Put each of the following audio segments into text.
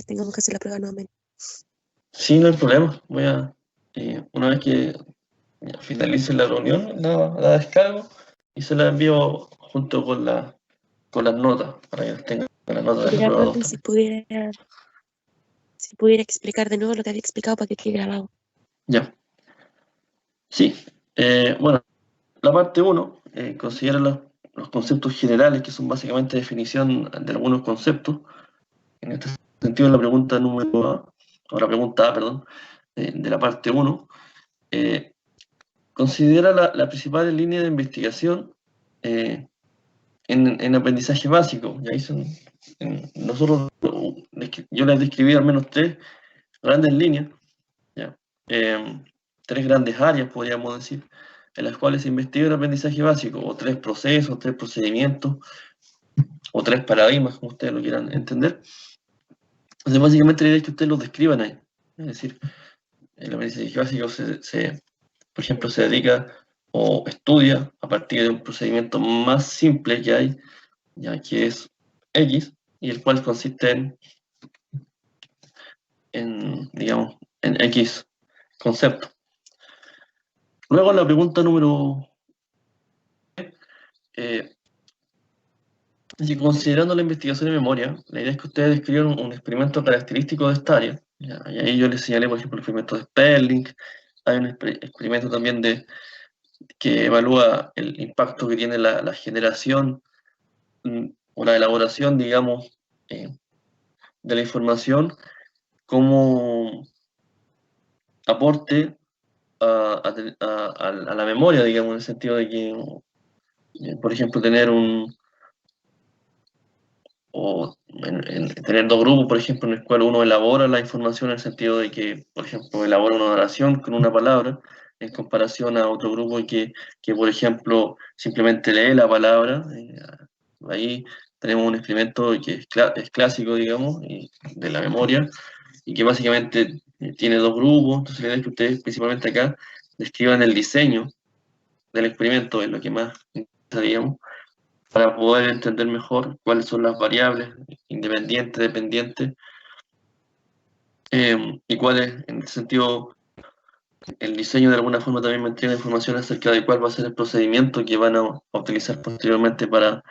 tengamos que hacer la prueba nuevamente. Sí, no hay problema. Una vez que finalice la reunión, la descargo y se la envío junto con las notas, para que tengan las notas de la Sería prueba 2 bueno también. si pudiera explicar de nuevo lo que había explicado para que quede grabado. Ya. Sí. Bueno, la parte 1 considera los conceptos generales, que son básicamente definición de algunos conceptos. En este sentido, la pregunta número A, o la pregunta A, perdón, de la parte 1, considera la principal línea de investigación en aprendizaje básico. Y ahí yo les describí al menos tres grandes líneas, ¿ya? Tres grandes áreas, podríamos decir, en las cuales se investiga el aprendizaje básico, o tres procesos, tres procedimientos, o tres paradigmas, como ustedes lo quieran entender. Entonces, básicamente la idea es que ustedes los describan ahí. Es decir, el aprendizaje básico por ejemplo, se dedica o estudia a partir de un procedimiento más simple que hay, ya que es X, y el cual consiste digamos, en X concepto. Luego la pregunta número eh, y considerando la investigación de memoria, la idea es que ustedes describan un experimento característico de esta área. ¿Ya? Y ahí yo les señalé, por ejemplo, el experimento de Sperling. Hay un experimento también que evalúa el impacto que tiene la generación o la elaboración, digamos, de la información como aporte a la memoria, digamos, en el sentido de que, por ejemplo, tener dos grupos, por ejemplo, en el cual uno elabora la información en el sentido de que, por ejemplo, elabora una oración con una palabra, en comparación a otro grupo que por ejemplo, simplemente lee la palabra. Ahí tenemos un experimento que es clásico, digamos, de la memoria, y que básicamente tiene dos grupos. Entonces, la idea es que ustedes, principalmente acá, describan el diseño del experimento, es lo que más interesa, digamos, para poder entender mejor cuáles son las variables independientes, dependientes, y cuál es, en el sentido, el diseño de alguna forma también me entrega información acerca de cuál va a ser el procedimiento que van a utilizar posteriormente para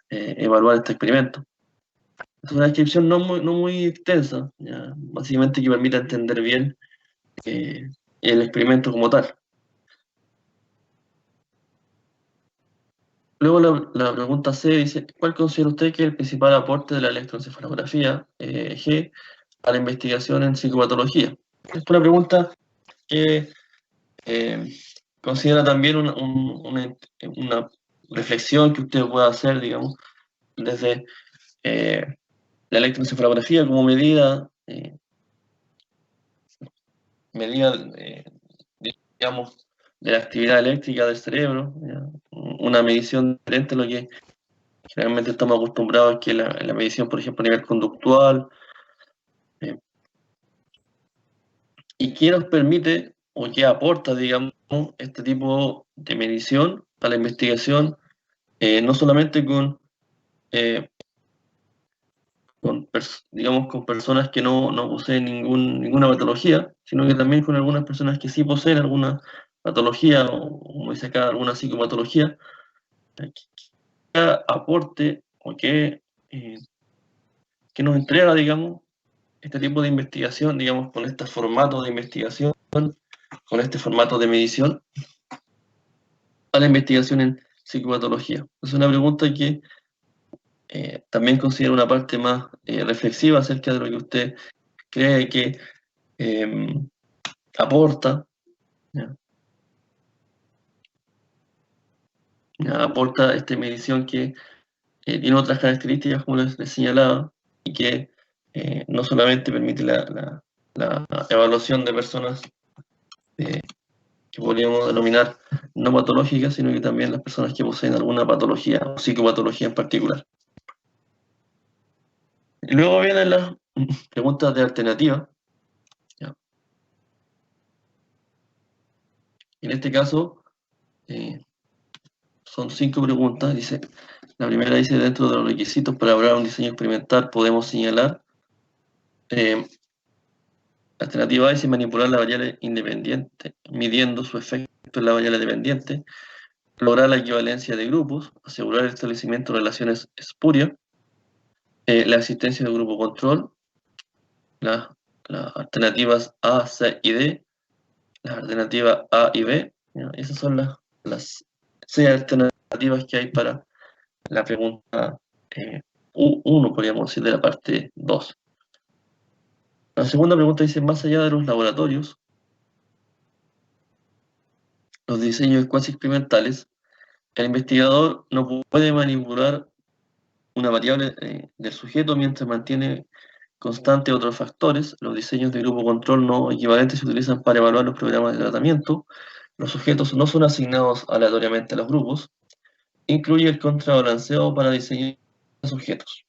evaluar este experimento. Es una descripción no muy extensa, ¿ya? Básicamente que permita entender bien el experimento como tal. Luego la pregunta C dice, ¿cuál considera usted que es el principal aporte de la electroencefalografía, G, a la investigación en psicopatología? Esta es una pregunta que eh, considera también una reflexión que usted pueda hacer, digamos, desde eh, la electroencefalografía como medida digamos, de la actividad eléctrica del cerebro, ¿ya? Una medición diferente a lo que generalmente estamos acostumbrados, que la medición, por ejemplo, a nivel conductual, eh, y qué nos permite o qué aporta, digamos, este tipo de medición a la investigación, no solamente eh, digamos, con personas que no poseen ninguna patología, sino que también con algunas personas que sí poseen alguna patología, o como dice acá, alguna psicopatología, qué aporte o qué nos entrega, digamos, este tipo de investigación, digamos, con este formato de investigación, con este formato de medición, a la investigación en psicopatología. Es una pregunta que también considera una parte más reflexiva acerca de lo que usted cree que eh, aporta, ¿ya? ¿Ya? Aporta esta medición que tiene otras características, como les señalaba, y que no solamente permite la evaluación de personas que podríamos denominar no patológicas, sino que también las personas que poseen alguna patología o psicopatología en particular. Y luego vienen las preguntas de alternativa, ¿ya? En este caso, eh, son 5 preguntas. La primera dice, dentro de los requisitos para elaborar un diseño experimental, podemos señalar. Alternativa A dice manipular la variable independiente, midiendo su efecto en la variable dependiente, lograr la equivalencia de grupos, asegurar el establecimiento de relaciones espurias, la existencia de grupo control, las alternativas A, C y D, las alternativas A y B. ¿Ya? Esas son las 6 alternativas que hay para la pregunta 1, podríamos decir, de la parte 2. La segunda pregunta dice, más allá de los laboratorios, los diseños cuasi experimentales, el investigador no puede manipular una variable del sujeto mientras mantiene constante otros factores. Los diseños de grupo control no equivalentes se utilizan para evaluar los programas de tratamiento. Los sujetos no son asignados aleatoriamente a los grupos. Incluye el contrabalanceo para diseñar sujetos.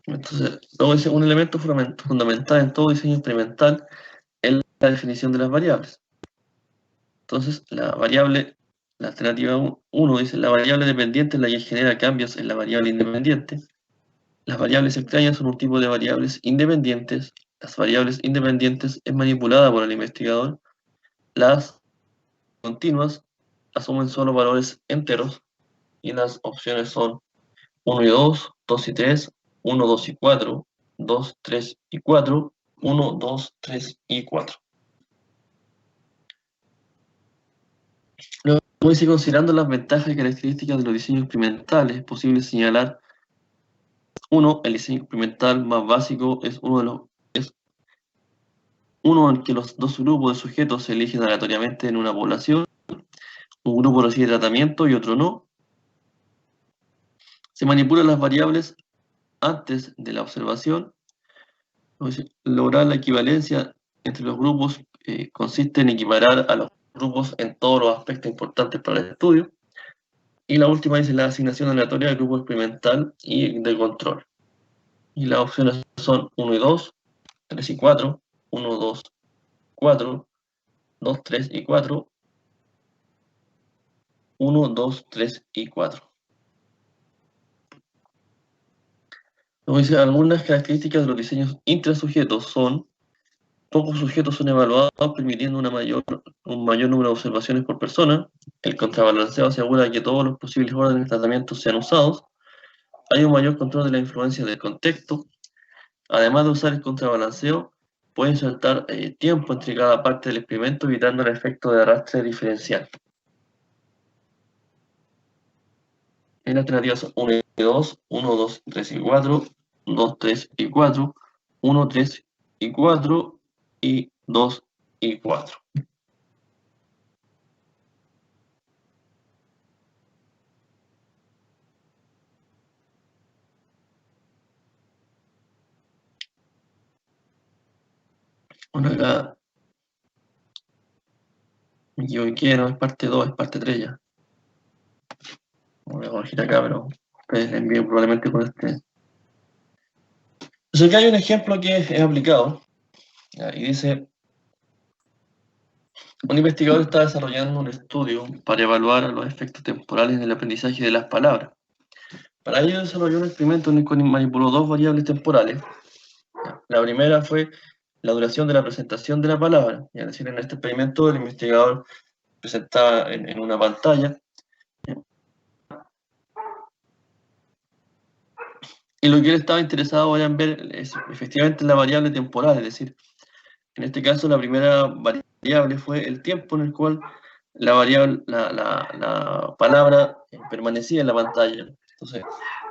Entonces, luego dice, un elemento fundamental en todo diseño experimental es la definición de las variables. Entonces, la alternativa 1 dice, la variable dependiente es la que genera cambios en la variable independiente. Las variables extrañas son un tipo de variables independientes. Las variables independientes es manipulada por el investigador. Las continuas asumen solo valores enteros y las opciones son 1 y 2, 2 y 3, 1, 2 y 4, 2, 3 y 4, 1, 2, 3 y 4. Luego dice, considerando las ventajas y características de los diseños experimentales, es posible señalar: 1. El diseño experimental más básico es uno en que los dos grupos de sujetos se eligen aleatoriamente en una población. Un grupo recibe tratamiento y otro no. Se manipulan las variables antes de la observación. Lograr la equivalencia entre los grupos consiste en equiparar a los grupos en todos los aspectos importantes para el estudio. Y la última dice la asignación aleatoria del grupo experimental y de control. Y las opciones son 1 y 2, 3 y 4, 1, 2, 4, 2, 3 y 4, 1, 2, 3 y 4. Luego dice, algunas características de los diseños intrasujetos son: pocos sujetos son evaluados, permitiendo un mayor número de observaciones por persona. El contrabalanceo asegura que todos los posibles órdenes de tratamiento sean usados. Hay un mayor control de la influencia del contexto. Además de usar el contrabalanceo, pueden saltar tiempo entre cada parte del experimento, evitando el efecto de arrastre diferencial. En alternativas son 1 y 2, 1, 2, 3 y 4, 2, 3 y 4, 1, 3 y 4 y 2 y 4. Bueno, acá me equivoqué, no es parte 2, es parte 3 ya. Voy a corregir acá, pero ustedes le envío probablemente con este. Entonces acá hay un ejemplo que es aplicado, y dice: un investigador está desarrollando un estudio para evaluar los efectos temporales en el aprendizaje de las palabras. Para ello desarrolló un experimento en el cual manipuló dos variables temporales. La primera fue la duración de la presentación de la palabra. Es decir, en este experimento el investigador presentaba en una pantalla, y lo que él estaba interesado era en ver es efectivamente la variable temporal, es decir, en este caso la primera variable fue el tiempo en el cual la palabra permanecía en la pantalla. Entonces,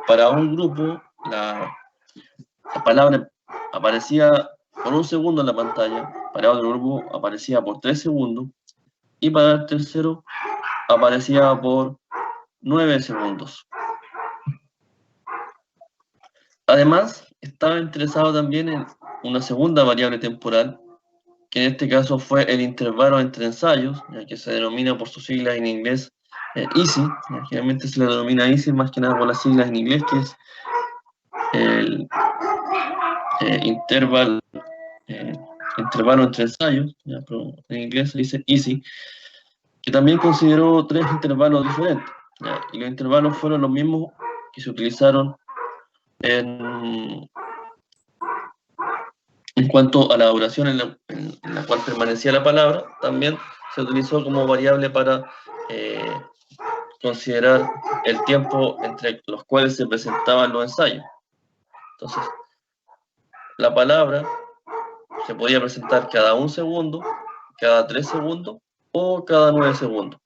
para un grupo la palabra aparecía por 1 segundo en la pantalla, para otro grupo aparecía por 3 segundos, y para el tercero aparecía por 9 segundos. Además, estaba interesado también en una segunda variable temporal, que en este caso fue el intervalo entre ensayos, ya que se denomina por sus siglas en inglés EASY. Generalmente se le denomina EASY más que nada por las siglas en inglés, que es el intervalo entre ensayos, ya, pero en inglés se dice EASY, que también consideró 3 intervalos diferentes. ¿ya? Y los intervalos fueron los mismos que se utilizaron en cuanto a la duración en la cual permanecía la palabra. También se utilizó como variable para considerar el tiempo entre los cuales se presentaban los ensayos. Entonces, la palabra se podía presentar cada 1 segundo, cada 3 segundos o cada 9 segundos.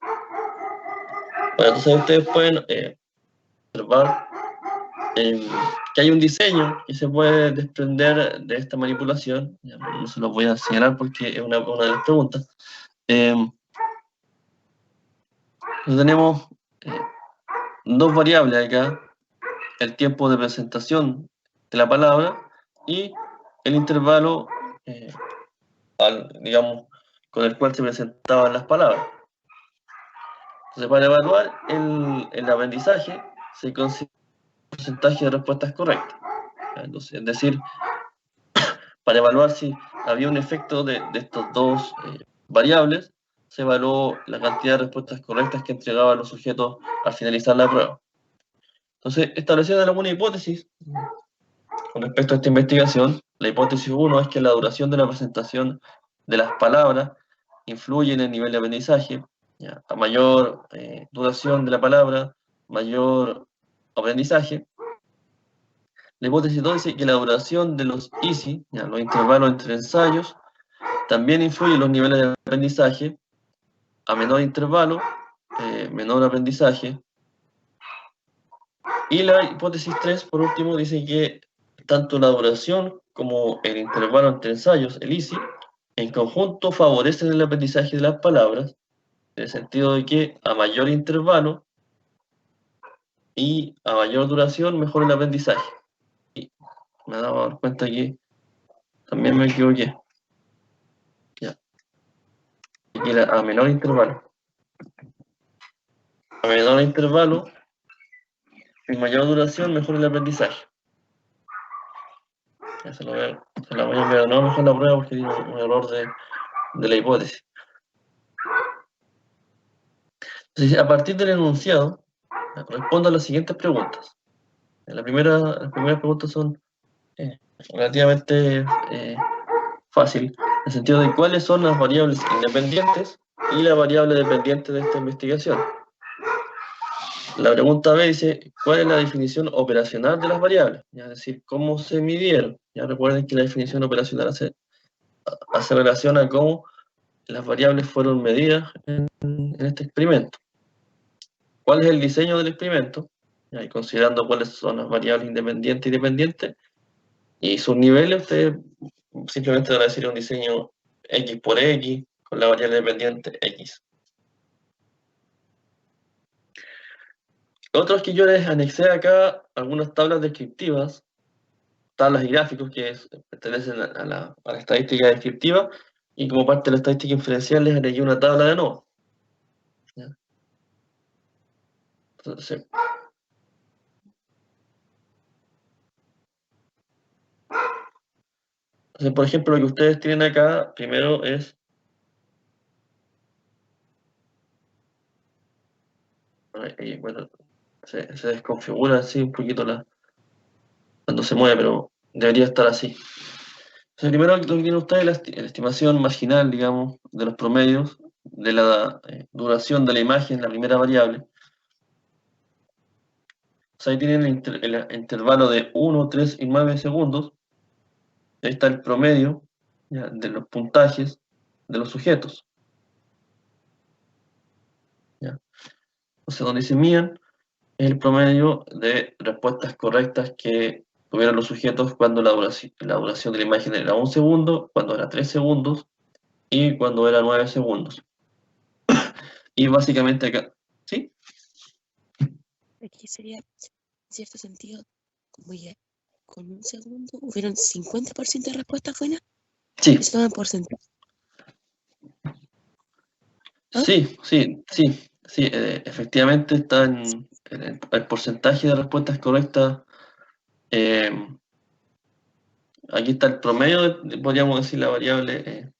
Bueno, entonces ustedes pueden observar que hay un diseño que se puede desprender de esta manipulación. Ya, no se los voy a señalar porque es una de las preguntas. Tenemos dos variables acá: el tiempo de presentación de la palabra y el intervalo, digamos, con el cual se presentaban las palabras. Entonces, para evaluar el aprendizaje, se considera el porcentaje de respuestas correctas. Entonces, es decir, para evaluar si había un efecto de estos dos variables, se evaluó la cantidad de respuestas correctas que entregaban los sujetos al finalizar la prueba. Entonces, establecieron alguna hipótesis con respecto a esta investigación. La hipótesis 1 es que la duración de la presentación de las palabras influye en el nivel de aprendizaje. ¿Ya? A mayor duración de la palabra, mayor aprendizaje. La hipótesis 2 dice que la duración de los ISI, ¿ya? Los intervalos entre ensayos, también influye en los niveles de aprendizaje. A menor intervalo, menor aprendizaje. Y la hipótesis 3, por último, dice que tanto la duración como el intervalo entre ensayos, el ISI, en conjunto favorecen el aprendizaje de las palabras, en el sentido de que a mayor intervalo y a mayor duración mejora el aprendizaje. Y me he dado cuenta que también me equivoqué. Ya. Aquí era a menor intervalo. A menor intervalo y mayor duración mejora el aprendizaje. Ya se la voy a enviar de nuevo mejor la prueba porque tiene un error de la hipótesis. Entonces, a partir del enunciado, respondo a las siguientes preguntas. Las primeras preguntas son relativamente fáciles, en el sentido de cuáles son las variables independientes y la variable dependiente de esta investigación. La pregunta B dice, ¿cuál es la definición operacional de las variables? Es decir, ¿cómo se midieron? Ya recuerden que la definición operacional hace relación a cómo las variables fueron medidas en este experimento. ¿Cuál es el diseño del experimento? Y considerando cuáles son las variables independientes y dependientes y sus niveles, ustedes simplemente van a decir un diseño X por X con la variable dependiente X. Otros que yo les anexé acá, algunas tablas descriptivas, tablas y gráficos que pertenecen a la estadística descriptiva, y como parte de la estadística inferencial les agregué una tabla de nuevo. ¿Ya? Entonces, por ejemplo, lo que ustedes tienen acá, primero es bueno, se desconfigura así un poquito cuando se mueve, pero debería estar así. Entonces, primero lo que tienen ustedes es la estimación marginal, digamos, de los promedios de la duración de la imagen, la primera variable. Entonces, ahí tienen el intervalo de 1, 3 y 9 segundos. Ahí está el promedio, ¿ya?, de los puntajes de los sujetos. ¿Ya? Entonces, donde se mían es el promedio de respuestas correctas que tuvieron los sujetos cuando la duración de la imagen era 1 segundo, cuando era 3 segundos y cuando era 9 segundos. Y básicamente acá, ¿sí? Aquí sería, en cierto sentido, como ya con 1 segundo hubieron 50% de respuestas buenas. Sí. Eso en porcentaje. ¿Ah? Sí, efectivamente está en el porcentaje de respuestas correctas. Aquí está el promedio, podríamos decir la variable.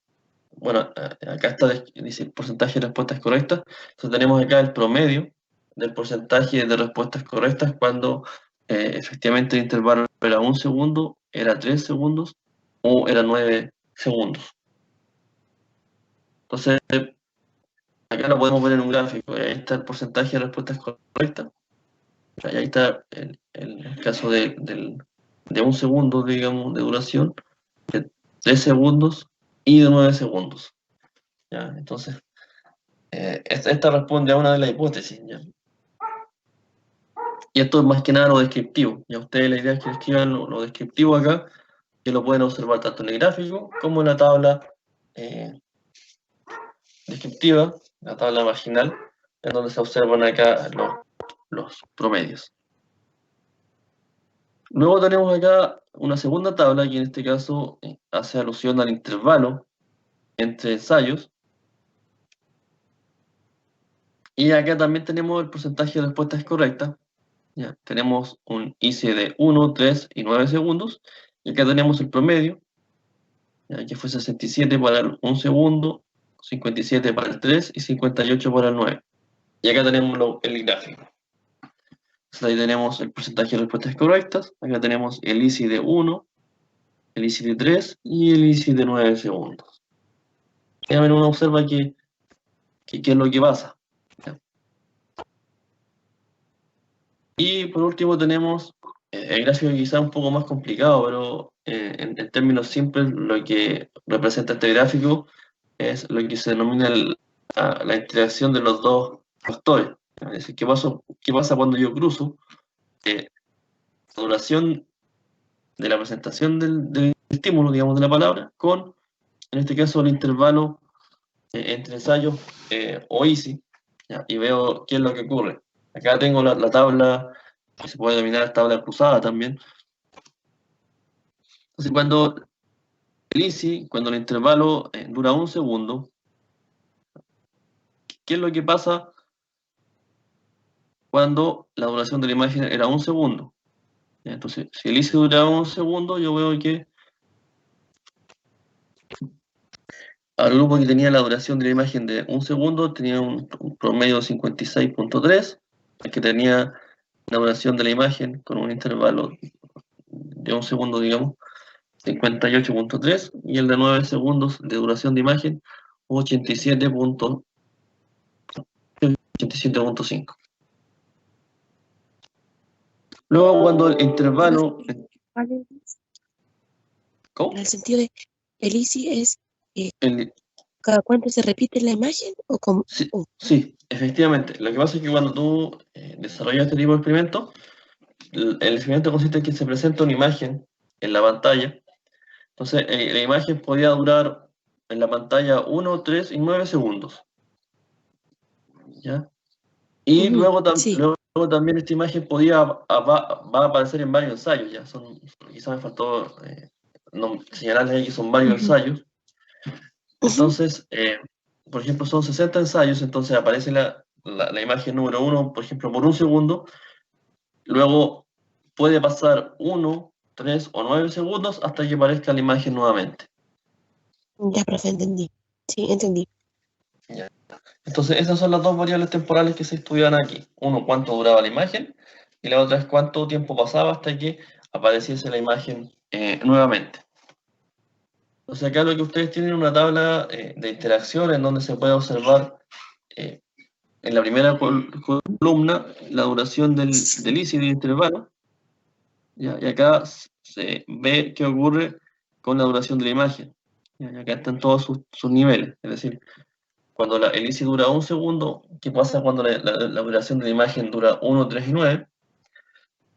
Bueno, acá está, dice porcentaje de respuestas correctas. Entonces tenemos acá el promedio del porcentaje de respuestas correctas cuando efectivamente el intervalo era 1 segundo, era 3 segundos o era 9 segundos. Entonces, acá lo podemos ver en un gráfico. Ahí está el porcentaje de respuestas correctas. Y ahí está el caso de 1 segundo, digamos, de duración, de 3 segundos y de 9 segundos. ¿Ya? Entonces, esta responde a una de las hipótesis. ¿Ya? Y esto es más que nada lo descriptivo. Y a ustedes la idea es que escriban lo descriptivo acá, que lo pueden observar tanto en el gráfico como en la tabla descriptiva, la tabla marginal, en donde se observan acá los promedios. Luego tenemos acá una segunda tabla que en este caso hace alusión al intervalo entre ensayos. Y acá también tenemos el porcentaje de respuestas correctas. ¿Ya? Tenemos un IC de 1, 3 y 9 segundos. Y acá tenemos el promedio, ¿ya? Que fue 67 para el 1 segundo, 57 para el 3 y 58 para el 9. Y acá tenemos el gráfico. Entonces ahí tenemos el porcentaje de respuestas correctas. Acá tenemos el IC de 1, el IC de 3 y el IC de 9 segundos. Y también uno observa qué es lo que pasa. ¿Ya? Y por último tenemos el gráfico quizá un poco más complicado, pero en términos simples lo que representa este gráfico es lo que se denomina la interacción de los dos factores. Es decir, qué pasa cuando yo cruzo la duración de la presentación del estímulo, digamos, de la palabra, con, en este caso, el intervalo entre ensayos o ISI, ¿ya? Y veo qué es lo que ocurre. Acá tengo la tabla, que se puede denominar tabla cruzada también. Entonces, cuando el ISI, cuando el intervalo dura 1 segundo, ¿qué es lo que pasa cuando la duración de la imagen era 1 segundo? Entonces, si el ISI dura 1 segundo, yo veo que al grupo que tenía la duración de la imagen de 1 segundo tenía un promedio de 56.3, el que tenía la duración de la imagen con un intervalo de 1 segundo, digamos, 58.3, y el de 9 segundos de duración de imagen, 87.5. Luego, cuando el intervalo... ¿Cómo? En el sentido de, el ICI es El- cada cuánto se repite la imagen o como... sí, sí, efectivamente. Lo que pasa es que cuando tú desarrollas este tipo de experimentos, el experimento consiste en que se presenta una imagen en la pantalla. Entonces, la imagen podía durar en la pantalla 1, 3 y 9 segundos. ¿Ya? Y luego, sí. luego también esta imagen va a aparecer en varios ensayos. Ya quizás me faltó señalarles ahí que son varios ensayos. Entonces, por ejemplo, son 60 ensayos, entonces aparece la imagen número 1, por ejemplo, por 1 segundo. Luego puede pasar 1, 3 o 9 segundos hasta que aparezca la imagen nuevamente. Ya, profe, entendí. Sí, entendí. ¿Ya? Entonces, esas son las dos variables temporales que se estudian aquí. Uno, cuánto duraba la imagen, y la otra es cuánto tiempo pasaba hasta que apareciese la imagen nuevamente. Entonces, acá lo que ustedes tienen es una tabla de interacción en donde se puede observar en la primera columna la duración del ISI del intervalo, ¿ya? Y acá se ve qué ocurre con la duración de la imagen. ¿Ya? Y acá están todos sus niveles, es decir, cuando el ISI dura 1 segundo, ¿qué pasa cuando la duración de la imagen dura 1, 3 y 9?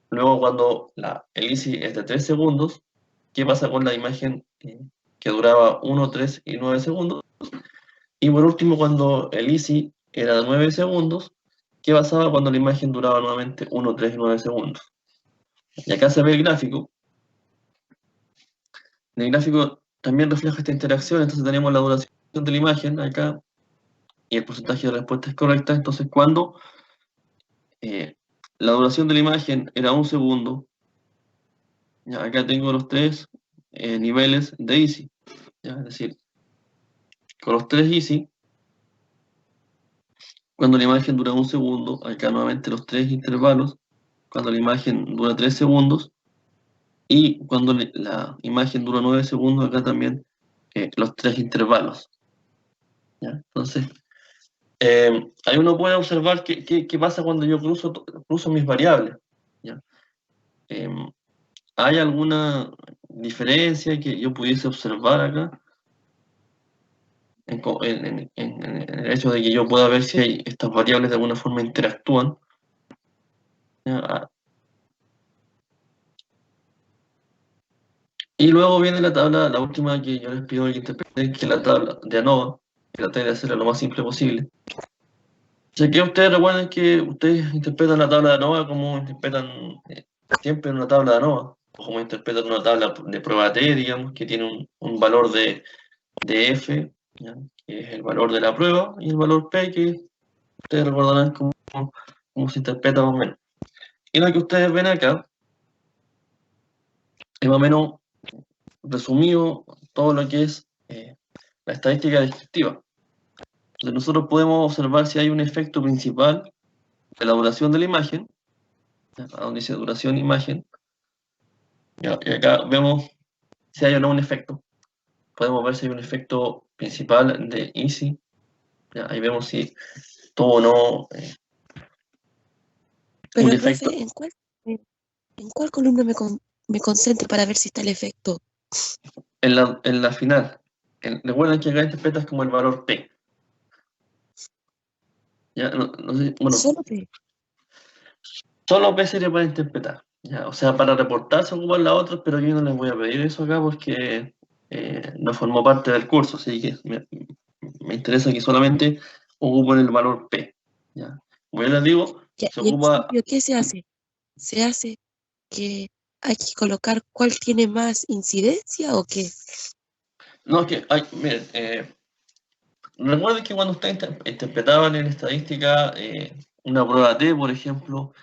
Luego, cuando el ISI es de 3 segundos, ¿qué pasa con la imagen que duraba 1, 3 y 9 segundos? Y por último, cuando el ISI era de 9 segundos, ¿qué pasaba cuando la imagen duraba nuevamente 1, 3 y 9 segundos? Y acá se ve el gráfico. El gráfico también refleja esta interacción, entonces tenemos la duración de la imagen acá y el porcentaje de respuestas correctas. Entonces, cuando la duración de la imagen era 1 segundo, ya acá tengo los tres niveles de ISI. ¿Ya? Es decir, con los tres ISI, Cuando la imagen dura 1 segundo, acá nuevamente los 3 intervalos. Cuando la imagen dura 3 segundos, y cuando la imagen dura 9 segundos, acá también los 3 intervalos. ¿Ya? Entonces, ahí uno puede observar qué pasa cuando yo cruzo mis variables. ¿Ya? ¿Hay alguna diferencia que yo pudiese observar acá? En el hecho de que yo pueda ver si estas variables de alguna forma interactúan. ¿Ya? Y luego viene la tabla, la última que yo les pido que interpreten, que es la tabla de ANOVA, que traté de hacerla lo más simple posible. Ya que ustedes recuerden que ustedes interpretan la tabla de ANOVA como interpretan siempre una tabla de ANOVA, o como interpretan una tabla de prueba T, digamos, que tiene un valor de F, ¿ya? Que es el valor de la prueba, y el valor P, que ustedes recordarán cómo se interpreta más o menos. Y lo que ustedes ven acá es más o menos resumido todo lo que es la estadística descriptiva. Entonces nosotros podemos observar si hay un efecto principal de la duración de la imagen, ¿ya? A donde dice duración imagen, ¿ya? Y acá vemos si hay o no un efecto. Podemos ver si hay un efecto principal de easy, ¿ya? Ahí vemos si todo o no Pero, un profe, efecto. ¿en cuál columna me concentro para ver si está el efecto? En la final, recuerden que acá interpretas como el valor P. ¿Ya? No sé, bueno, Solo P. solo P sería para interpretar. ¿Ya? O sea, para reportar se ocupan las otras, pero yo no les voy a pedir eso acá porque no formó parte del curso, así que me interesa que solamente ocupen el valor P. ¿Ya? Como yo les digo, Ya, se y en ese ocupa. sentido, ¿qué se hace? Se hace que hay que colocar cuál tiene más incidencia o qué. No, es que, miren, recuerden que cuando ustedes interpretaban en estadística una prueba T, por ejemplo,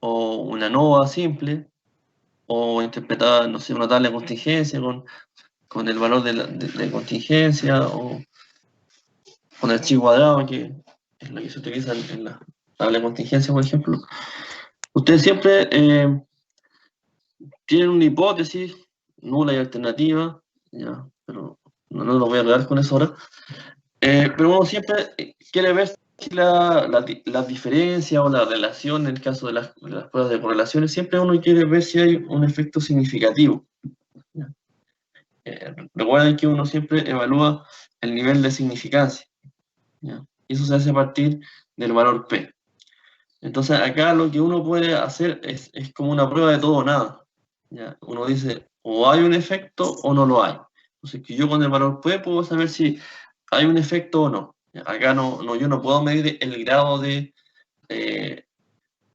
o una ANOVA simple, o interpretaban, no sé, una tabla de contingencia con el valor de contingencia, o con el chi cuadrado, que es lo que se utiliza en la tabla de contingencia, por ejemplo. Ustedes siempre tienen una hipótesis nula y alternativa, ya, pero no lo voy a hablar con eso ahora. Pero uno siempre quiere ver si la diferencia o la relación, en el caso de las pruebas de correlaciones, siempre uno quiere ver si hay un efecto significativo. ¿Ya? Recuerden que uno siempre evalúa el nivel de significancia, ¿ya? Y eso se hace a partir del valor P. Entonces acá lo que uno puede hacer es como una prueba de todo o nada, ¿ya? Uno dice, o hay un efecto o no lo hay. Entonces que yo con el valor P puedo saber si hay un efecto o no. Acá yo no puedo medir el grado de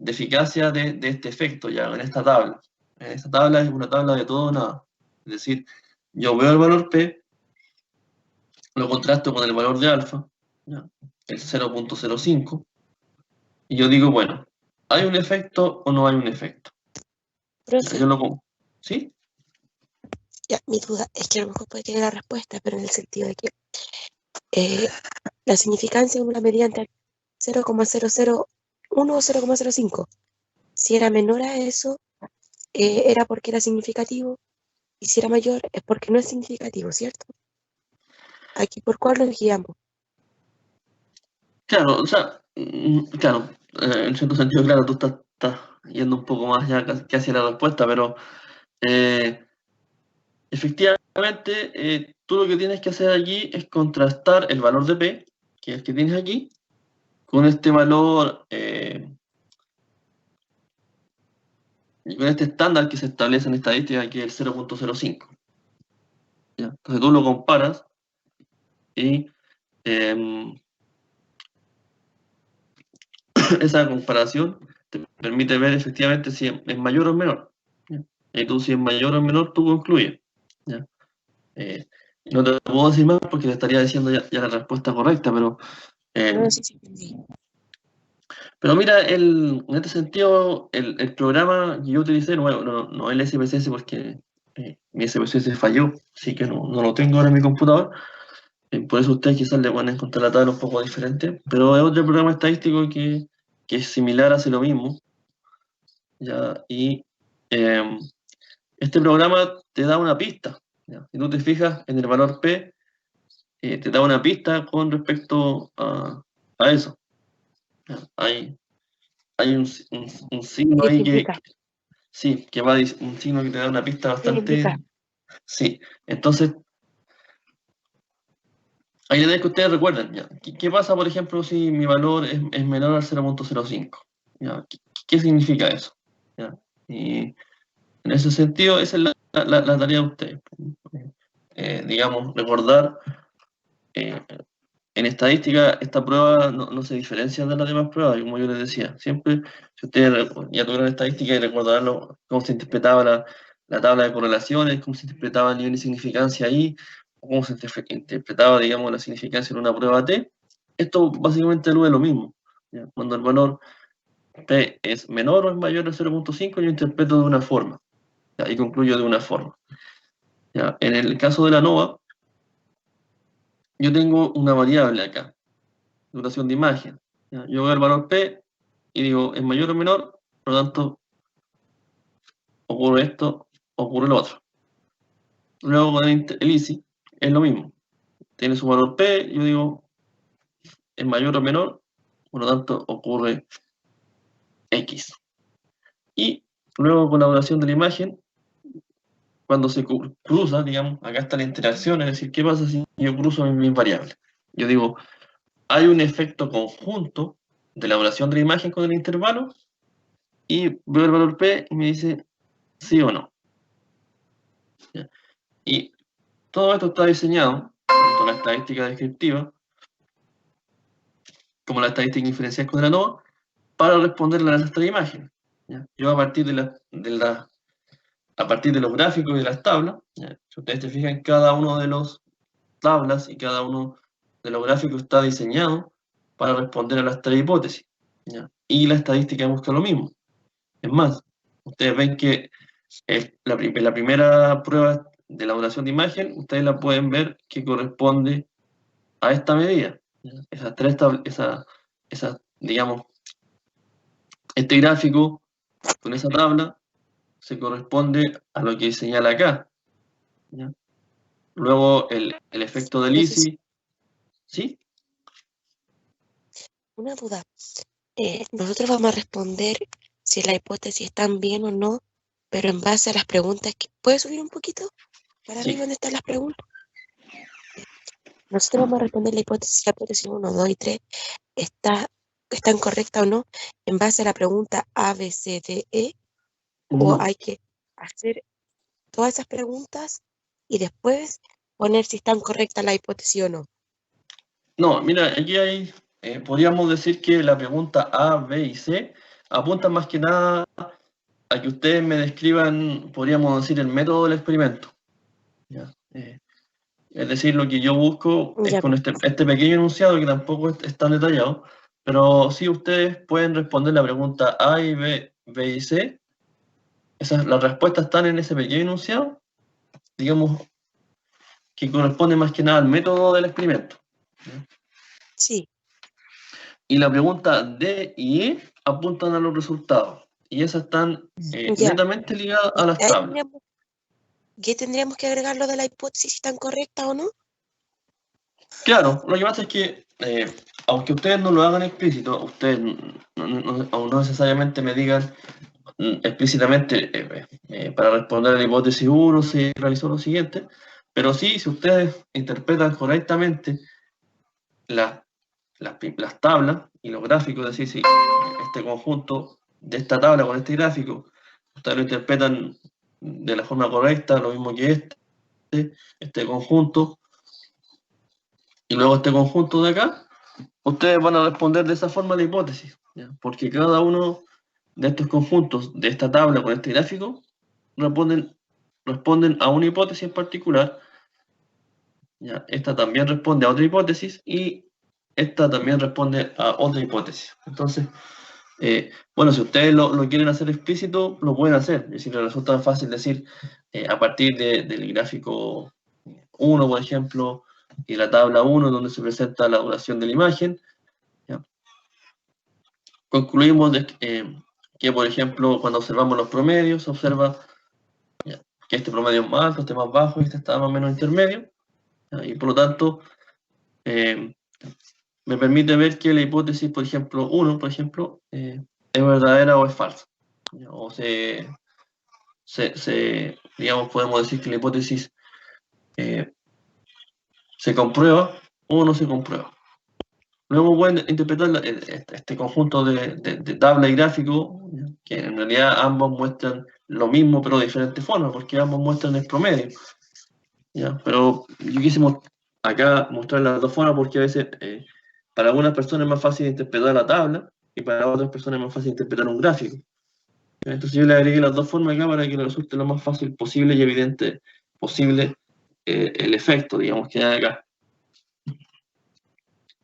eficacia de este efecto ya en esta tabla. En esta tabla es una tabla de todo o nada. Es decir, yo veo el valor P, lo contrasto con el valor de alfa, ¿ya? El 0.05, y yo digo, bueno, ¿hay un efecto o no hay un efecto? Ya, Profe, yo lo pongo. ¿Sí? ya, mi duda es que a lo mejor puede tener la respuesta, pero en el sentido de que eh, la significancia uno la medía entre 0,001 o 0,05. Si era menor a eso, era porque era significativo, y si era mayor, es porque no es significativo, ¿cierto? Aquí, ¿por cuál nos guiamos? Claro, o sea, claro, en cierto sentido, claro, tú estás yendo un poco más ya casi hacia la respuesta, pero eh, efectivamente, tú lo que tienes que hacer aquí es contrastar el valor de P, que es el que tienes aquí, con este valor, y con este estándar que se establece en estadística, que es el 0.05. ¿Ya? Entonces tú lo comparas y esa comparación te permite ver efectivamente si es mayor o menor. ¿Ya? Y tú, si es mayor o menor, tú concluyes. ¿Ya? Eh, no te puedo decir más porque te estaría diciendo ya la respuesta correcta, eh, No, sí, sí, entendí. pero mira, en este sentido, el programa que yo utilicé, no el SPSS porque mi SPSS falló, así que no lo tengo ahora en mi computador, Por eso ustedes quizás le pueden encontrar la tabla un poco diferente, pero es otro programa estadístico que es similar, hace lo mismo, ¿ya? Y este programa te da una pista, ¿ya? Si tú te fijas en el valor P, te da una pista con respecto a eso, ¿ya? Hay un signo ¿Qué ahí significa? sí, un signo que te da una pista ¿Qué bastante, significa? sí. Entonces, hay ideas que ustedes recuerden, ¿ya? ¿Qué pasa, por ejemplo, si mi valor es menor al 0,05? ¿Ya? ¿Qué significa eso? ¿Ya? Y en ese sentido, esa es la tarea de ustedes. Digamos, recordar, eh, en estadística, esta prueba no se diferencia de las demás pruebas, como yo les decía. Siempre, si ustedes ya tuvieron estadística y recordarán cómo se interpretaba la tabla de correlaciones, cómo se interpretaba el nivel de significancia ahí, o cómo se interpretaba, digamos, la significancia en una prueba T, esto básicamente no es lo mismo, ¿ya? Cuando el valor P es menor o es mayor al 0,5, yo interpreto de una forma, ¿ya? Y concluyo de una forma, ¿ya? En el caso de la ANOVA, yo tengo una variable acá, duración de imagen, ¿ya? Yo veo el valor P y digo, ¿es mayor o menor? Por lo tanto, ocurre esto, ocurre lo otro. Luego con el ISI es lo mismo. Tiene su valor P, yo digo, ¿es mayor o menor? Por lo tanto, ocurre X. Y luego con la duración de la imagen, cuando se cruza, digamos, acá está la interacción, es decir, ¿qué pasa si yo cruzo mis variables? Yo digo, hay un efecto conjunto de la duración de la imagen con el intervalo y veo el valor P y me dice sí o no. ¿Ya? Y todo esto está diseñado, tanto la estadística descriptiva como la estadística inferencial con el ANOVA, para responder a nuestra imagen. ¿Ya? Yo a partir de los gráficos y de las tablas, ¿ya? Si ustedes se fijan, cada uno de los tablas y cada uno de los gráficos está diseñado para responder a las tres hipótesis, ¿ya? Y la estadística busca lo mismo. Es más, ustedes ven que la primera prueba de la duración de imagen, ustedes la pueden ver que corresponde a esta medida. ¿Ya? Digamos, este gráfico con esa tabla se corresponde a lo que señala acá, ¿ya? Luego el efecto del Profesor, ISI, ¿sí? una duda. Nosotros vamos a responder si las hipótesis están bien o no, pero en base a las preguntas que... ¿Puedes subir un poquito para Sí. arriba donde están las preguntas? Nosotros vamos a responder la hipótesis 1, 2 y 3 están correctas o no en base a la pregunta A, B, C, D, E, o No, hay que hacer todas esas preguntas y después poner si están correctas la hipótesis o no. no, mira, aquí podríamos decir que la pregunta A, B y C apuntan más que nada a que ustedes me describan, podríamos decir, el método del experimento, ¿ya? Es decir, lo que yo busco es Ya, con este pequeño enunciado que tampoco es tan detallado, pero sí ustedes pueden responder la pregunta A y B y C. Las respuestas están en ese pequeño enunciado, digamos, que corresponde más que nada al método del experimento, ¿ya? sí, Y la pregunta D y E apuntan a los resultados, y esas están ya. netamente ligadas a Y las ahí tablas. ¿qué tendríamos que agregar lo de la hipótesis si están correctas o no? Claro, lo que pasa es que, aunque ustedes no lo hagan explícito, ustedes aún no necesariamente me digan explícitamente, para responder a la hipótesis 1 se realizó lo siguiente, pero sí, si ustedes interpretan correctamente las, las tablas y los gráficos, es decir, si este conjunto de esta tabla con este gráfico, ustedes lo interpretan de la forma correcta, lo mismo que este conjunto, y luego este conjunto de acá, ustedes van a responder de esa forma la hipótesis, ¿ya? Porque cada uno de estos conjuntos, de esta tabla con este gráfico, responden a una hipótesis en particular, ¿ya? Esta también responde a otra hipótesis y esta también responde a otra hipótesis. Entonces, bueno, si ustedes lo quieren hacer explícito, lo pueden hacer. Es decir, les resulta fácil decir, a partir del gráfico 1, por ejemplo, y la tabla 1, donde se presenta la duración de la imagen. ¿Ya? Concluimos que, por ejemplo, cuando observamos los promedios, se observa que este promedio es más alto, este más bajo y este está más o menos intermedio. ¿Ya? Y por lo tanto, me permite ver que la hipótesis, por ejemplo, 1, por ejemplo, es verdadera o es falsa. ¿Ya? O digamos, podemos decir que la hipótesis se comprueba o no se comprueba. Luego pueden interpretar este conjunto de tabla y gráfico, que en realidad ambos muestran lo mismo pero de diferentes formas, porque ambos muestran el promedio. ¿Ya? Pero yo quise acá mostrar las dos formas porque a veces para algunas personas es más fácil interpretar la tabla y para otras personas es más fácil interpretar un gráfico. ¿Ya? Entonces yo le agregué las dos formas acá para que le resulte lo más fácil posible y evidente posible el efecto, digamos, que hay acá.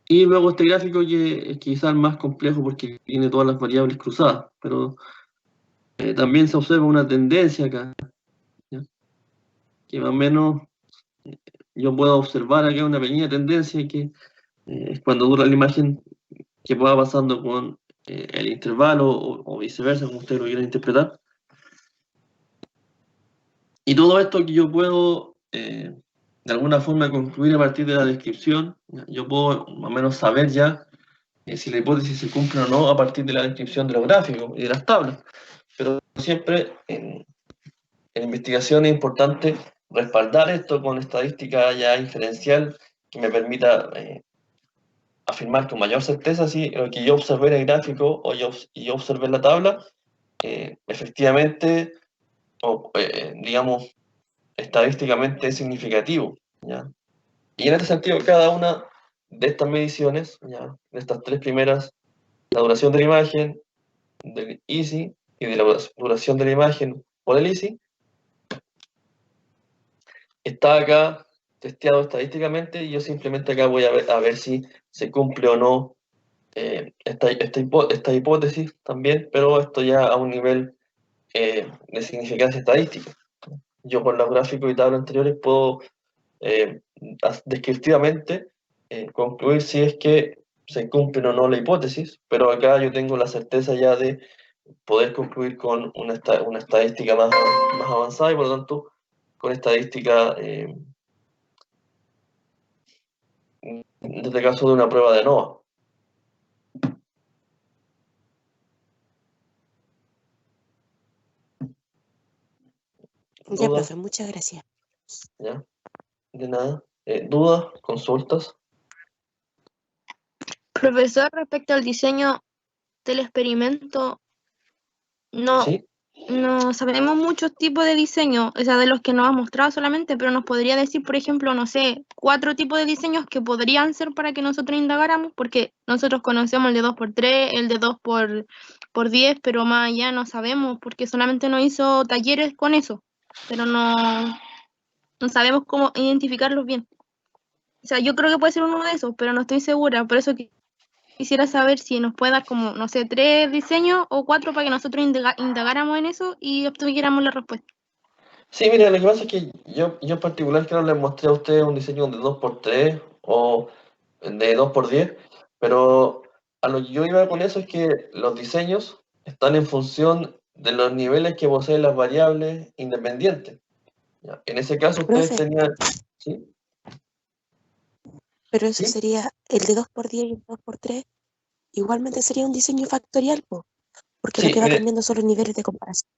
Y luego este gráfico que es quizás más complejo porque tiene todas las variables cruzadas, pero también se observa una tendencia acá, ¿ya? Que más o menos yo puedo observar acá una pequeña tendencia que es cuando dura la imagen que va pasando con el intervalo o viceversa, como ustedes lo quieran interpretar. Y todo esto que yo puedo de alguna forma concluir a partir de la descripción, ¿ya? Yo puedo más o menos saber ya si la hipótesis se cumple o no a partir de la descripción de los gráficos y de las tablas. Pero siempre en investigación es importante respaldar esto con estadística ya inferencial que me permita afirmar con mayor certeza si lo que yo observé en el gráfico y yo observé en la tabla, efectivamente, digamos, estadísticamente es significativo, ¿ya? Y en este sentido, cada una de estas mediciones, ¿ya? De estas tres primeras, la duración de la imagen, del EASY y de la duración de la imagen por el EASY, está acá testeado estadísticamente y yo simplemente acá voy a ver si se cumple o no esta hipótesis también, pero esto ya a un nivel de significancia estadística. Yo con los gráficos y tablas anteriores puedo descriptivamente concluir si es que se cumple o no la hipótesis, pero acá yo tengo la certeza ya de poder concluir con una estadística más avanzada y por lo tanto con estadística en este caso de una prueba de ANOVA. Ya, ¿Dudas? profe, muchas gracias. ¿Ya? De nada. ¿Dudas? ¿Consultas? Profesor, respecto al diseño del experimento, no, ¿Sí? no sabemos muchos tipos de diseño, o sea, de los que nos ha mostrado solamente, pero nos podría decir, por ejemplo, no sé, 4 tipos de diseños que podrían ser para que nosotros indagáramos, porque nosotros conocemos el de 2x3, el de 2x10, pero más allá no sabemos, porque solamente nos hizo talleres con eso, pero no sabemos cómo identificarlos bien. O sea, yo creo que puede ser uno de esos, pero no estoy segura, por eso quisiera saber si nos puede dar como, no sé, 3 diseños o 4 para que nosotros indagáramos en eso y obtuviéramos la respuesta. Sí, mire, lo que pasa es que yo en particular que no les mostré a ustedes un diseño de 2x3 o de 2x10, pero a lo que yo iba con eso es que los diseños están en función de los niveles que poseen las variables independientes. ¿Ya? En ese caso ustedes Profe, tenían... ¿Sí? pero eso ¿Sí? sería el de 2x10 y el 2x3. Igualmente sería un diseño factorial, po, porque lo Sí, que va mire, cambiando son los niveles de comparación.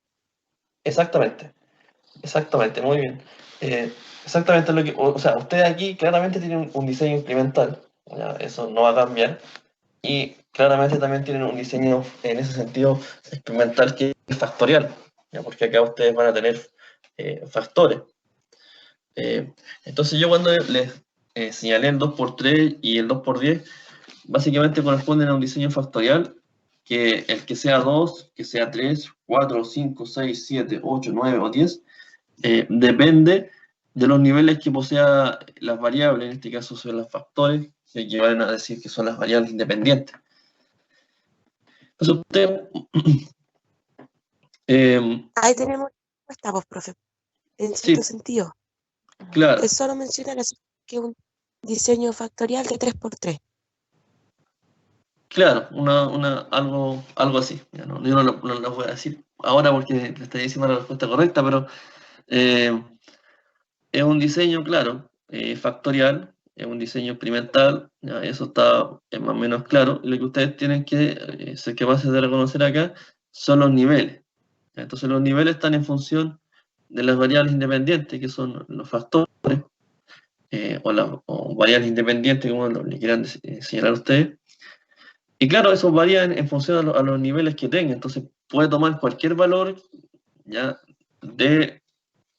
exactamente. Exactamente, muy bien. Exactamente lo que... O sea, ustedes aquí claramente tienen un diseño incremental. ¿Ya? Eso no va a cambiar. Y claramente también tienen un diseño en ese sentido experimental que es factorial, ¿ya? Porque acá ustedes van a tener factores. Entonces yo cuando les señalé el 2x3 y el 2x10, básicamente corresponden a un diseño factorial que el que sea 2, que sea 3, 4, 5, 6, 7, 8, 9 o 10, depende de los niveles que posea las variables, en este caso son los factores, que equivalen a decir que son las variables independientes. Entonces usted, Ahí tenemos respuesta, pues, profe, en sí, cierto sentido. claro, Es solo mencionar así que un diseño factorial de 3×3. Claro, algo así. Ya no, yo no lo voy a decir ahora porque te estoy diciendo la respuesta correcta, pero es un diseño, claro, factorial, es un diseño experimental, ya, eso está más o menos claro. Lo que ustedes tienen que ser capaces de reconocer acá son los niveles. ¿Ya? Entonces los niveles están en función de las variables independientes, que son los factores, o variables independientes, como le quieran señalar a ustedes. Y claro, eso varía en función a los niveles que tenga. Entonces puede tomar cualquier valor ya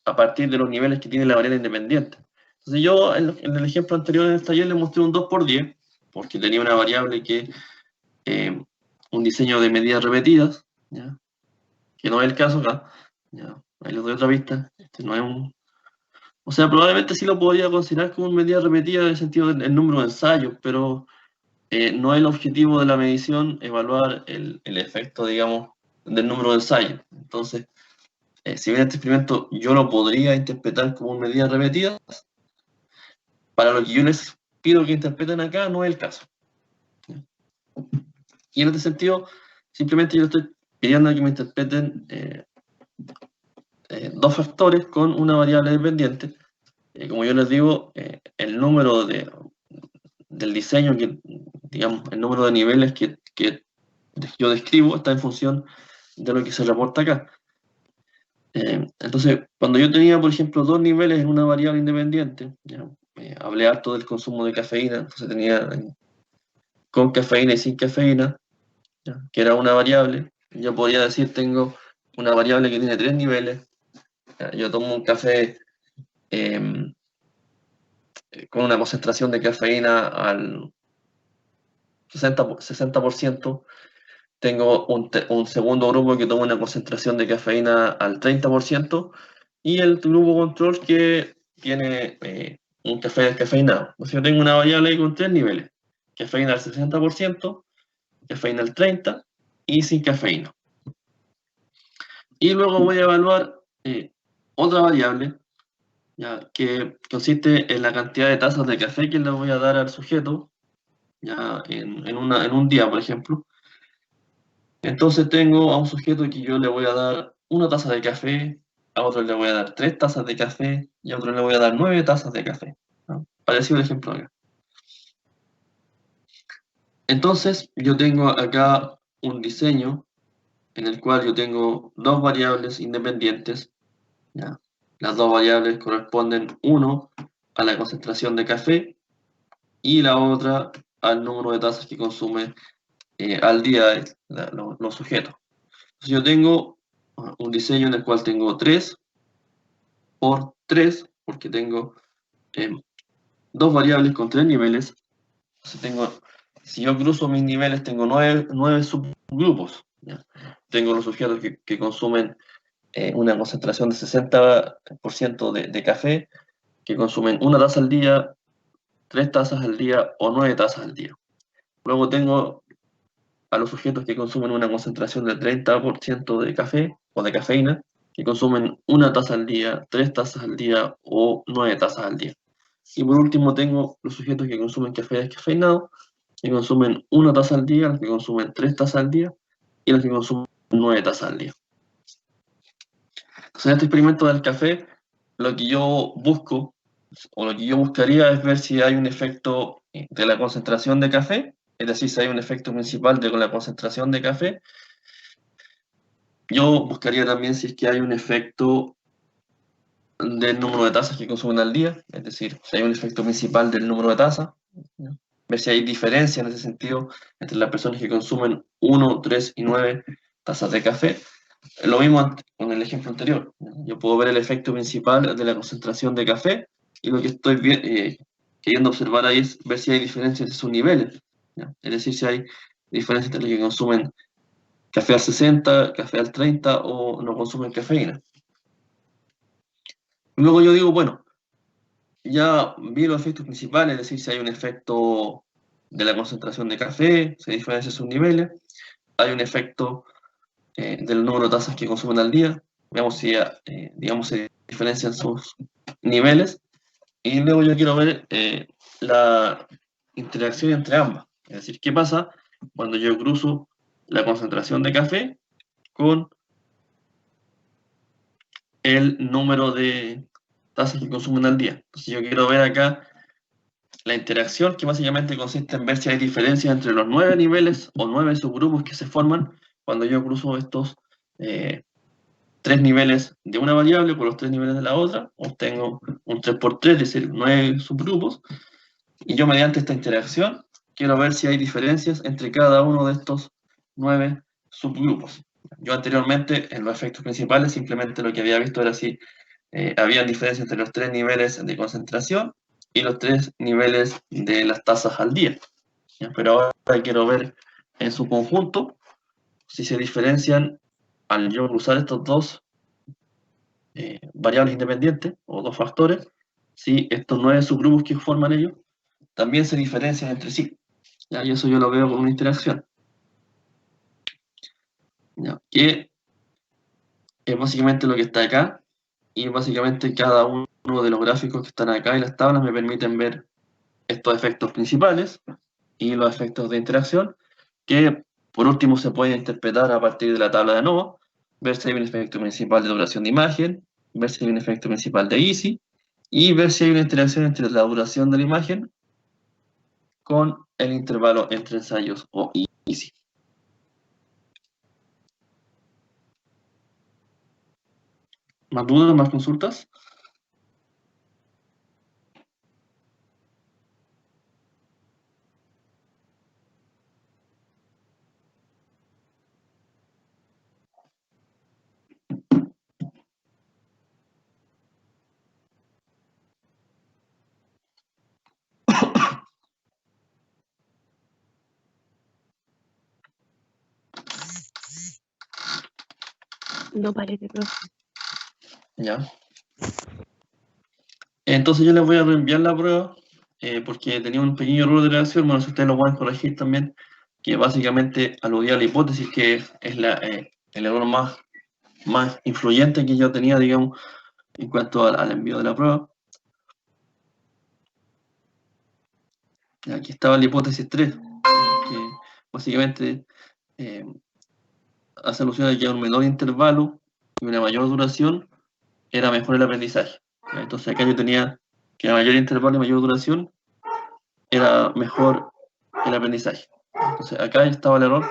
a partir de los niveles que tiene la variable independiente. Entonces yo en el ejemplo anterior en el taller le mostré un 2×10, porque tenía una variable que, un diseño de medidas repetidas, ¿ya? Que no es el caso acá. ¿Ya? Ahí les doy otra vista. Este no es o sea, probablemente sí lo podría considerar como una medida repetida en el sentido del número de ensayos, pero no es el objetivo de la medición evaluar el efecto, digamos, del número de ensayos. Entonces, si bien este experimento yo lo podría interpretar como medidas repetidas, para lo que yo les pido que interpreten acá no es el caso. Y en este sentido, simplemente yo estoy pidiendo que me interpreten dos factores con una variable dependiente. Como yo les digo, el número del diseño, digamos, el número de niveles que yo describo está en función de lo que se reporta acá. Entonces, cuando yo tenía, por ejemplo, dos niveles en una variable independiente, ya, hablé harto del consumo de cafeína, entonces tenía con cafeína y sin cafeína, ya, que era una variable. Yo podría decir, tengo una variable que tiene 3 niveles. Ya, yo tomo un café con una concentración de cafeína al 60%. Tengo un segundo grupo que toma una concentración de cafeína al 30%, y el grupo control que tiene un café descafeinado. O sea, yo tengo una variable ahí con 3 niveles: cafeína al 60%, cafeína al 30% y sin cafeína. Y luego voy a evaluar otra variable, ya, que consiste en la cantidad de tazas de café que le voy a dar al sujeto, ya, en un día, por ejemplo. Entonces tengo a un sujeto que yo le voy a dar 1 taza de café, a otro le voy a dar 3 tazas de café y a otro le voy a dar 9 tazas de café, ¿no? Parecido el ejemplo acá. Entonces yo tengo acá un diseño en el cual yo tengo dos variables independientes, ¿ya? Las dos variables corresponden, uno a la concentración de café y la otra al número de tazas que consume al día los sujetos. Entonces yo tengo un diseño en el cual tengo 3 por 3, porque tengo dos variables con 3 niveles. Entonces si yo cruzo mis niveles, tengo 9 subgrupos, ¿ya? Tengo los sujetos que consumen una concentración de 60% de café, que consumen 1 taza al día, 3 tazas al día o 9 tazas al día. Luego tengo a los sujetos que consumen una concentración del 30% de café o de cafeína, que consumen 1 taza al día, 3 tazas al día o 9 tazas al día. Y por último tengo los sujetos que consumen café descafeinado, que consumen 1 taza al día, los que consumen 3 tazas al día y los que consumen 9 tazas al día. Entonces en este experimento del café, lo que yo busco, o lo que yo buscaría, es ver si hay un efecto de la concentración de café, es decir, si hay un efecto principal de la concentración de café. Yo buscaría también si es que hay un efecto del número de tazas que consumen al día, es decir, si hay un efecto principal del número de tazas, ver si hay diferencia en ese sentido entre las personas que consumen 1, 3 y 9 tazas de café. Lo mismo con el ejemplo anterior. Yo puedo ver el efecto principal de la concentración de café, y lo que estoy queriendo observar ahí es ver si hay diferencia entre sus niveles, ¿ya? Es decir, si hay diferencia entre los que consumen café al 60, café al 30 o no consumen cafeína. Luego yo digo, bueno, ya vi los efectos principales, es decir, si hay un efecto de la concentración de café, si hay diferencia en sus niveles, hay un efecto del número de tazas que consumen al día, veamos si digamos, se diferencian sus niveles, y luego yo quiero ver la interacción entre ambas. Es decir, ¿qué pasa cuando yo cruzo la concentración de café con el número de tazas que consumen al día? Entonces yo quiero ver acá la interacción, que básicamente consiste en ver si hay diferencias entre los 9 niveles o 9 subgrupos que se forman cuando yo cruzo estos 3 niveles de una variable con los 3 niveles de la otra. Obtengo un 3×3, es decir, 9 subgrupos. Y yo mediante esta interacción quiero ver si hay diferencias entre cada uno de estos 9 subgrupos. Yo anteriormente en los efectos principales simplemente lo que había visto era si había diferencias entre los 3 niveles de concentración y los 3 niveles de las tazas al día. ¿Ya? Pero ahora quiero ver en su conjunto si se diferencian al yo cruzar estos dos variables independientes o dos factores, si estos 9 subgrupos que forman ellos también se diferencian entre sí. ¿Ya? Y eso yo lo veo como una interacción. ¿Ya? Que es básicamente lo que está acá, y básicamente cada uno de los gráficos que están acá y las tablas me permiten ver estos efectos principales y los efectos de interacción, que por último se pueden interpretar a partir de la tabla de ANOVA, ver si hay un efecto principal de duración de imagen, ver si hay un efecto principal de EASY, y ver si hay una interacción entre la duración de la imagen con el intervalo entre ensayos o EASY. ¿Más dudas, más consultas? No parece, profe. Ya. Entonces yo les voy a reenviar la prueba, porque tenía un pequeño error de redacción. Bueno, si ustedes lo pueden corregir también, que básicamente aludía a la hipótesis, que es el error más influyente que yo tenía, digamos, en cuanto al envío de la prueba. Aquí estaba la hipótesis 3, que básicamente hace alusión a que a un menor intervalo y una mayor duración era mejor el aprendizaje. Entonces acá yo tenía que a mayor intervalo y mayor duración era mejor el aprendizaje. Entonces acá estaba el error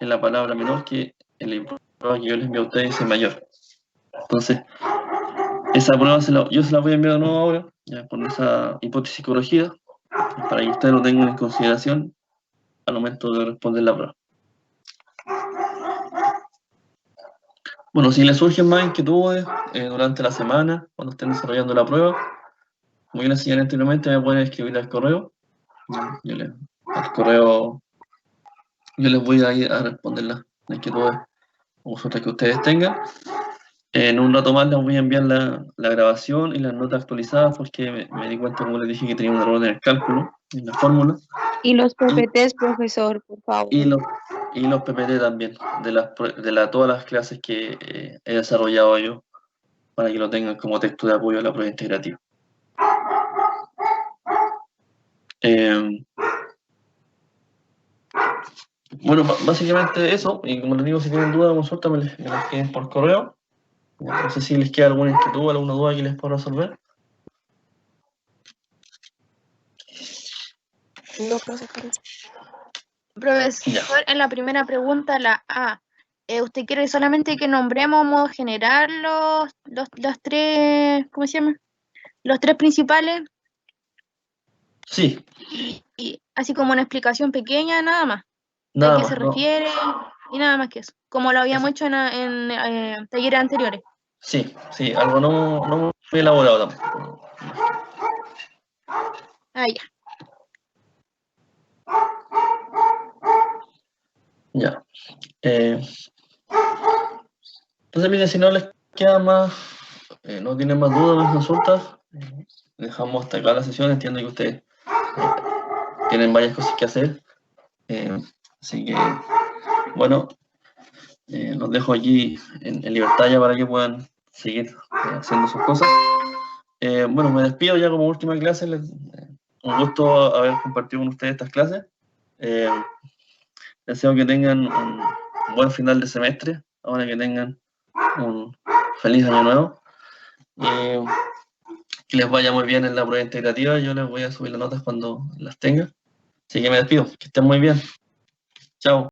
en la palabra menor, que en la prueba que yo les envío a ustedes es mayor. Entonces, esa prueba yo se la voy a enviar de nuevo ahora, ya con esa hipótesis corregida, para que ustedes lo tengan en consideración al momento de responder la prueba. Bueno, si les surgen más inquietudes durante la semana, cuando estén desarrollando la prueba, como yo les enseñé anteriormente, me pueden escribir al correo. Al correo yo les voy a ir a responder las inquietudes o consultas que ustedes tengan. En un rato más les voy a enviar la grabación y las notas actualizadas, porque me di cuenta, como les dije, que tenía un error en el cálculo, en la fórmula. Y los PPTs, profesor, por favor. Y los PPT también, de todas las clases que he desarrollado yo, para que lo tengan como texto de apoyo a la prueba integrativa. Bueno, básicamente eso, y como les digo, si tienen dudas o consultas, me las escriben por correo. No sé si les queda alguna inquietud, alguna duda que les pueda resolver. No, profesor. Profesor, en la primera pregunta, la A, ¿usted quiere solamente que nombremos a modo general los tres, ¿cómo se llama? Los tres principales, Sí, y así como una explicación pequeña, nada más, de nada qué más, se no. refiere, y nada más que eso, como lo habíamos hecho en talleres anteriores. Sí, algo no muy elaborado tampoco. Ah, ya. Ya. Entonces, miren, si no les queda más, no tienen más dudas, más consultas, dejamos hasta acá la sesión. Entiendo que ustedes tienen varias cosas que hacer. Así que, bueno, los dejo aquí en libertad ya para que puedan seguir haciendo sus cosas. Bueno, me despido ya como última clase. un gusto haber compartido con ustedes estas clases. Deseo que tengan un buen final de semestre, ahora que tengan un feliz año nuevo. Que les vaya muy bien en la prueba integrativa. Yo les voy a subir las notas cuando las tenga. Así que me despido. Que estén muy bien. Chao.